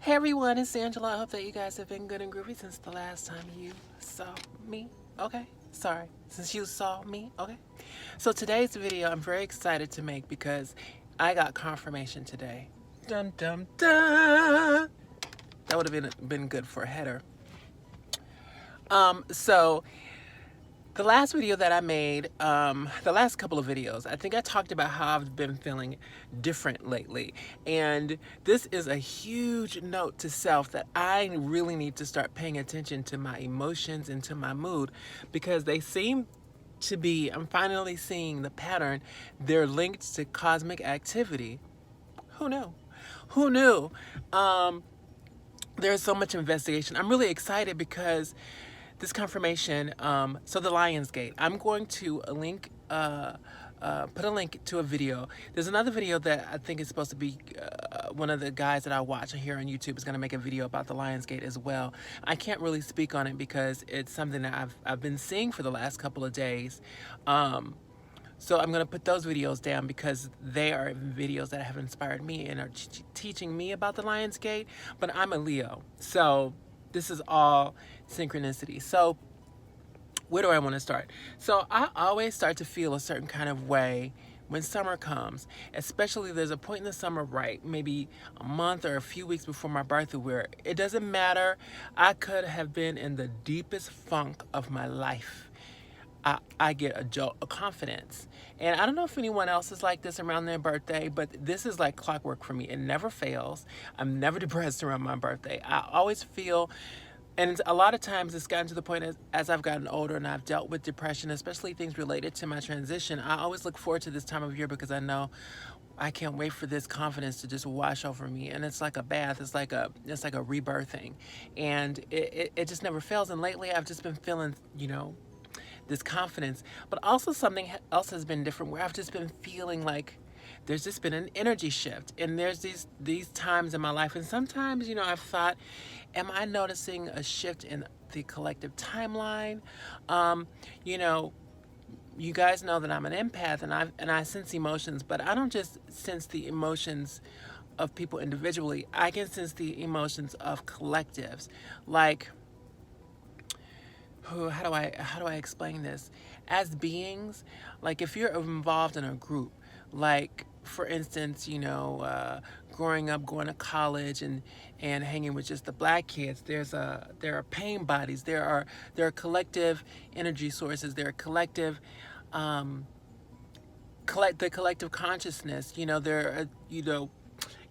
Hey everyone, it's Angela. I hope that you guys have been good and groovy since the last time you saw me. Okay, sorry, since you saw me. Okay, so today's video I'm very excited to make because I got confirmation today. Dun dun dun. That would have been good for a header. So the last video that I made, the last couple of videos, I think I talked about how I've been feeling different lately. And this is a huge note to self that I really need to start paying attention to my emotions and to my mood because they seem to be, I'm finally seeing the pattern. They're linked to cosmic activity. Who knew? Who knew? There's so much investigation. I'm really excited because this confirmation, so the Lionsgate, I'm going to put a link to a video. There's another video that I think is supposed to be one of the guys that I watch here on YouTube is going to make a video about the Lionsgate as well. I can't really speak on it because it's something that I've been seeing for the last couple of days. So I'm going to put those videos down because they are videos that have inspired me and are teaching me about the Lionsgate. But I'm a Leo, so this is all synchronicity. So where do I want to start? So I always start to feel a certain kind of way when summer comes, especially there's a point in the summer, right, maybe a month or a few weeks before my birthday where it doesn't matter. I could have been in the deepest funk of my life. I get a jolt of confidence. And I don't know if anyone else is like this around their birthday, but this is like clockwork for me. It never fails. I'm never depressed around my birthday. I always feel, and a lot of times it's gotten to the point as I've gotten older and I've dealt with depression, especially things related to my transition, I always look forward to this time of year because I know I can't wait for this confidence to just wash over me. And it's like a bath. It's like a rebirthing. And it just never fails. And lately I've just been feeling, this confidence, but also something else has been different where I've just been feeling like there's just been an energy shift, and there's these times in my life, and sometimes I've thought, am I noticing a shift in the collective timeline? You know, you guys know that I'm an empath, and I sense emotions, but I don't just sense the emotions of people individually. I can sense the emotions of collectives, like how do I explain this? As beings, like if you're involved in a group, like for instance, growing up, going to college, and hanging with just the black kids, there are pain bodies, there are collective energy sources, there are collective the collective consciousness.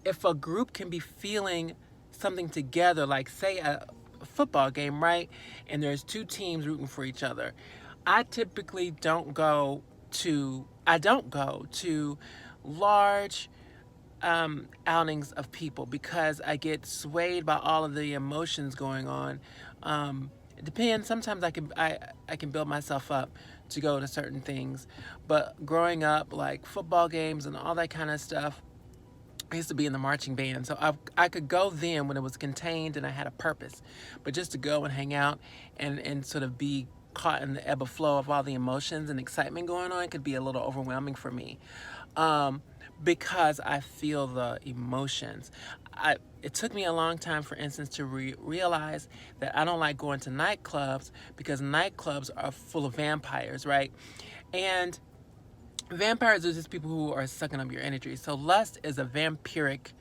If a group can be feeling something together, like say a football game, right? And there's two teams rooting for each other. I typically don't go to large outings of people because I get swayed by all of the emotions going on. It depends. Sometimes I can build myself up to go to certain things, but growing up, like football games and all that kind of stuff, I used to be in the marching band, so I could go then when it was contained and I had a purpose. But just to go and hang out and sort of be caught in the ebb and flow of all the emotions and excitement going on could be a little overwhelming for me, because I feel the emotions. It took me a long time, for instance, to realize that I don't like going to nightclubs because nightclubs are full of vampires, right? And vampires are just people who are sucking up your energy. So lust is a vampiric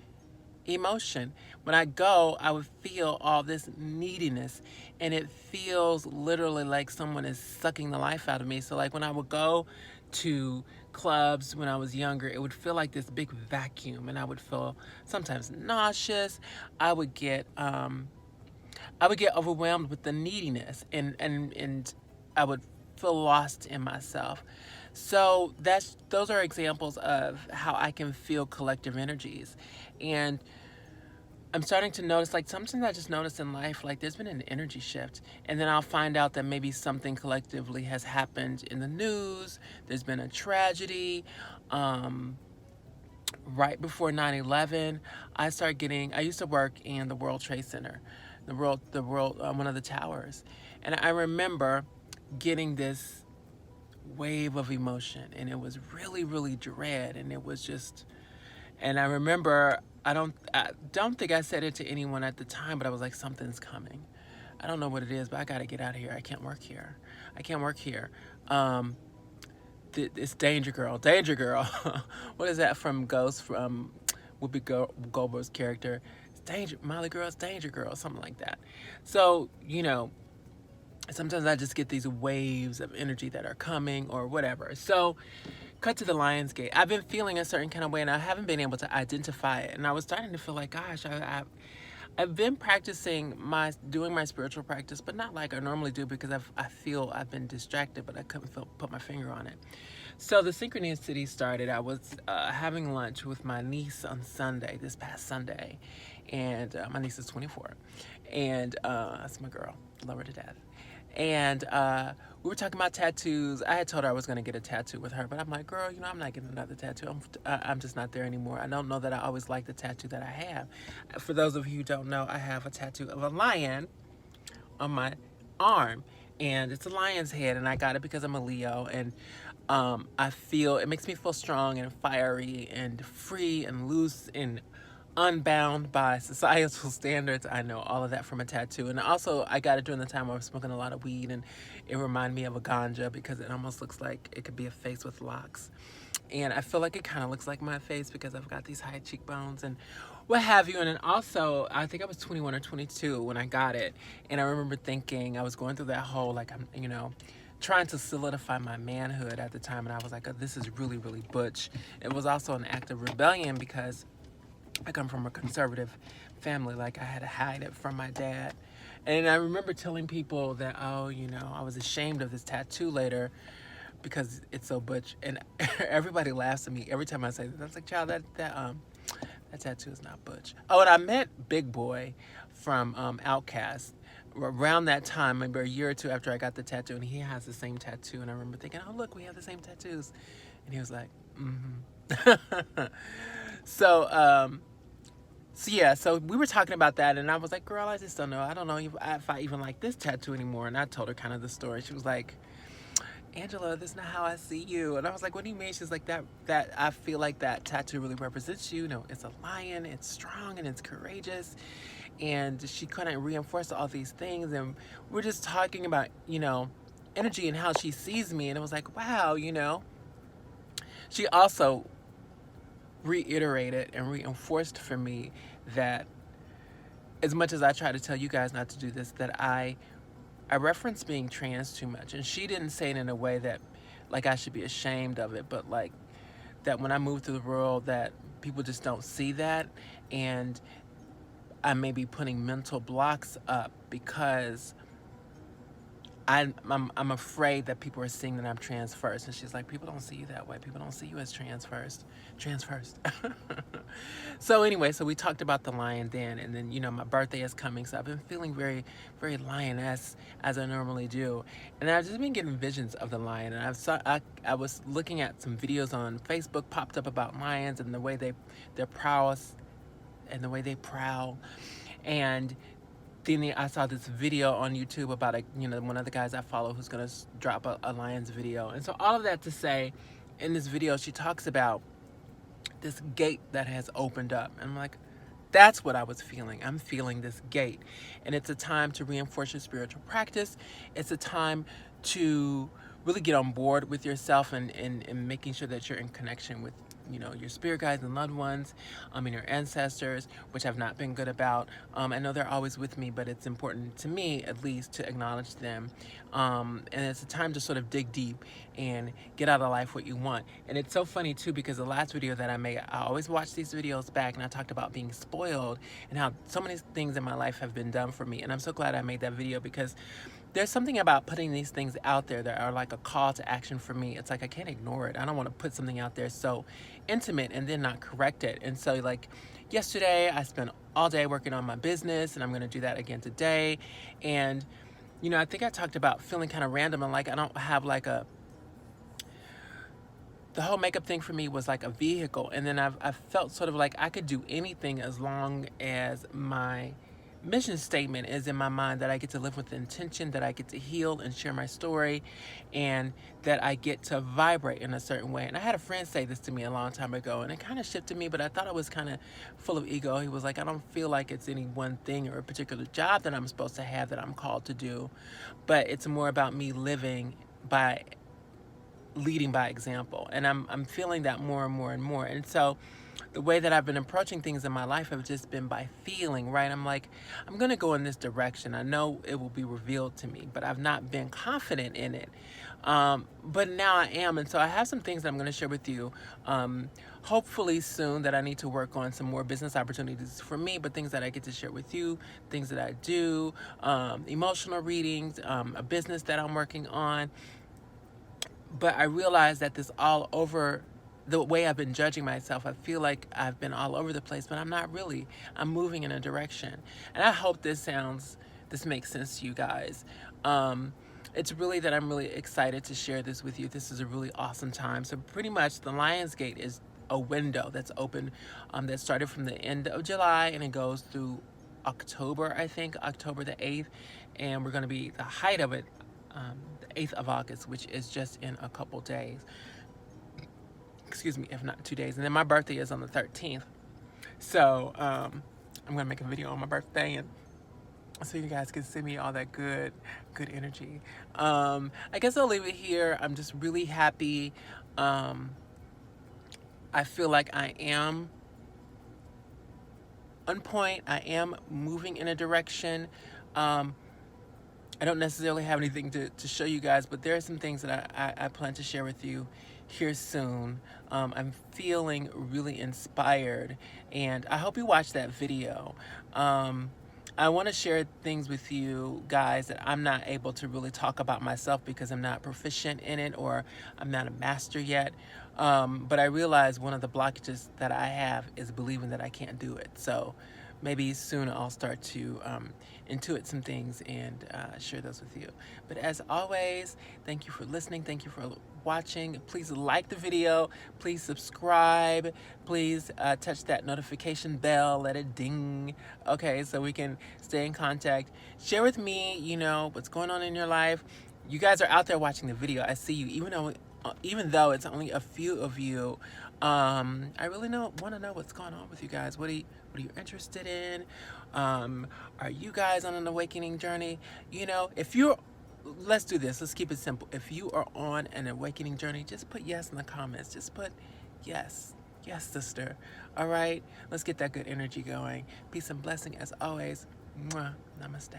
emotion. When I go, I would feel all this neediness, and it feels literally like someone is sucking the life out of me. So like when I would go to clubs when I was younger, it would feel like this big vacuum, and I would feel sometimes nauseous. I would get overwhelmed with the neediness, and I would feel lost in myself. So those are examples of how I can feel collective energies. And I'm starting to notice, like sometimes I just notice in life, like there's been an energy shift, and then I'll find out that maybe something collectively has happened in the news. There's been a tragedy. Right before 9/11, I used to work in the World Trade Center, one of the towers. And I remember getting this wave of emotion, and it was really, really dread. And it was just, and I remember I don't think I said it to anyone at the time, but I was like, something's coming. I don't know what it is, but I got to get out of here. I can't work here. I can't work here. Um, it's Danger Girl. Danger Girl. What is that from Ghost, from Goldberg's character? It's Danger, Molly Girl, it's Danger Girl, something like that. So, sometimes I just get these waves of energy that are coming or whatever. So, cut to the Lionsgate. I've been feeling a certain kind of way and I haven't been able to identify it. And I was starting to feel like, gosh, I've been practicing doing my spiritual practice, but not like I normally do because I feel I've been distracted, but I couldn't put my finger on it. So the synchronicity started. I was having lunch with my niece on Sunday, this past Sunday, and my niece is 24, and that's my girl, love her to death. And we were talking about tattoos. I had told her I was going to get a tattoo with her, but I'm like, girl, I'm not getting another tattoo. I'm just not there anymore. I don't know that I always like the tattoo that I have. For those of you who don't know, I have a tattoo of a lion on my arm, and it's a lion's head, and I got it because I'm a Leo, and I feel it makes me feel strong and fiery and free and loose and unbound by societal standards. I know all of that from a tattoo. And also, I got it during the time I was smoking a lot of weed, and it reminded me of a ganja because it almost looks like it could be a face with locks. And I feel like it kind of looks like my face because I've got these high cheekbones and what have you. And then also, I think I was 21 or 22 when I got it. And I remember thinking, I was going through that whole, like, I'm, trying to solidify my manhood at the time. And I was like, oh, this is really, really butch. It was also an act of rebellion because I come from a conservative family. Like, I had to hide it from my dad. And I remember telling people that, I was ashamed of this tattoo later because it's so butch. And everybody laughs at me every time I say that. That's like, child, that tattoo is not butch. Oh, and I met Big Boy from Outkast around that time, maybe a year or two after I got the tattoo, and he has the same tattoo. And I remember thinking, oh, look, we have the same tattoos. And he was like, mm-hmm. So we were talking about that, and I was like, girl, I just don't know. I don't know if I even like this tattoo anymore. And I told her kind of the story. She was like, Angela, this is not how I see you. And I was like, what do you mean? She's like, that I feel like that tattoo really represents you. It's a lion, it's strong, and it's courageous. And she couldn't reinforce all these things. And we're just talking about, energy and how she sees me. And it was like, wow, She also reiterated and reinforced for me that as much as I try to tell you guys not to do this, that I reference being trans too much. And she didn't say it in a way that like I should be ashamed of it, but like that when I move through the world that people just don't see that, and I may be putting mental blocks up because I'm afraid that people are seeing that I'm trans first. And she's like, people don't see you that way. People don't see you as trans first. Trans first. So anyway, so we talked about the lion then. And then, my birthday is coming. So I've been feeling very, very lioness as I normally do. And I've just been getting visions of the lion. And I was looking at some videos on Facebook popped up about lions and the way their prowess and the way they prowl. And then I saw this video on YouTube about one of the guys I follow who's gonna drop a lion's video. And so all of that to say, in this video she talks about this gate that has opened up. And I'm like, that's what I was feeling. I'm feeling this gate. And it's a time to reinforce your spiritual practice. It's a time to really get on board with yourself and making sure that you're in connection with your spirit guides and loved ones, and your ancestors, which I've not been good about. I know they're always with me, but it's important to me, at least, to acknowledge them. And it's a time to sort of dig deep and get out of life what you want. And it's so funny, too, because the last video that I made, I always watch these videos back, and I talked about being spoiled and how so many things in my life have been done for me. And I'm so glad I made that video because there's something about putting these things out there that are like a call to action for me. It's like I can't ignore it. I don't want to put something out there so intimate and then not correct it. And so like yesterday I spent all day working on my business, and I'm going to do that again today. And I think I talked about feeling kind of random and like I don't have like the whole makeup thing for me was like a vehicle. And then I've felt sort of like I could do anything as long as my mission statement is in my mind that I get to live with intention, that I get to heal and share my story, and that I get to vibrate in a certain way. And I had a friend say this to me a long time ago, and it kind of shifted me, but I thought I was kind of full of ego. He was like, I don't feel like it's any one thing or a particular job that I'm supposed to have that I'm called to do, but it's more about me living by leading by example. And I'm feeling that more and more and more. And so the way that I've been approaching things in my life have just been by feeling, right? I'm like, I'm going to go in this direction. I know it will be revealed to me, but I've not been confident in it. But now I am. And so I have some things that I'm going to share with you. Hopefully soon, that I need to work on some more business opportunities for me, but things that I get to share with you, things that I do, emotional readings, a business that I'm working on. But I realize that this all over, the way I've been judging myself, I feel like I've been all over the place, but I'm not really. I'm moving in a direction. And I hope this makes sense to you guys. It's really that I'm really excited to share this with you. This is a really awesome time. So pretty much the Lionsgate is a window that's open, that started from the end of July and it goes through October, I think, October the 8th. And we're going to be, the height of it, the 8th of August, which is just in a couple days. Excuse me, if not 2 days. And then my birthday is on the 13th. So I'm gonna make a video on my birthday, and so you guys can send me all that good energy. I guess I'll leave it here. I'm just really happy. I feel like I am on point. I am moving in a direction. I don't necessarily have anything to show you guys, but there are some things that I plan to share with you here soon. I'm feeling really inspired, and I hope you watch that video. I want to share things with you guys that I'm not able to really talk about myself because I'm not proficient in it, or I'm not a master yet. But I realize one of the blockages that I have is believing that I can't do it. So maybe soon I'll start to intuit some things and share those with you. But as always, thank you for listening. Thank you for watching. Please like the video. Please subscribe. Please touch that notification bell. Let it ding. Okay, so we can stay in contact. Share with me, you know, what's going on in your life. You guys are out there watching the video. I see you, even though it's only a few of you. I really want to know what's going on with you guys. What are you interested in? Are you guys on an awakening journey? You know, let's do this. Let's keep it simple. If you are on an awakening journey, just put yes in the comments. Just put yes. Yes, sister. All right. Let's get that good energy going. Peace and blessing as always. Mwah. Namaste.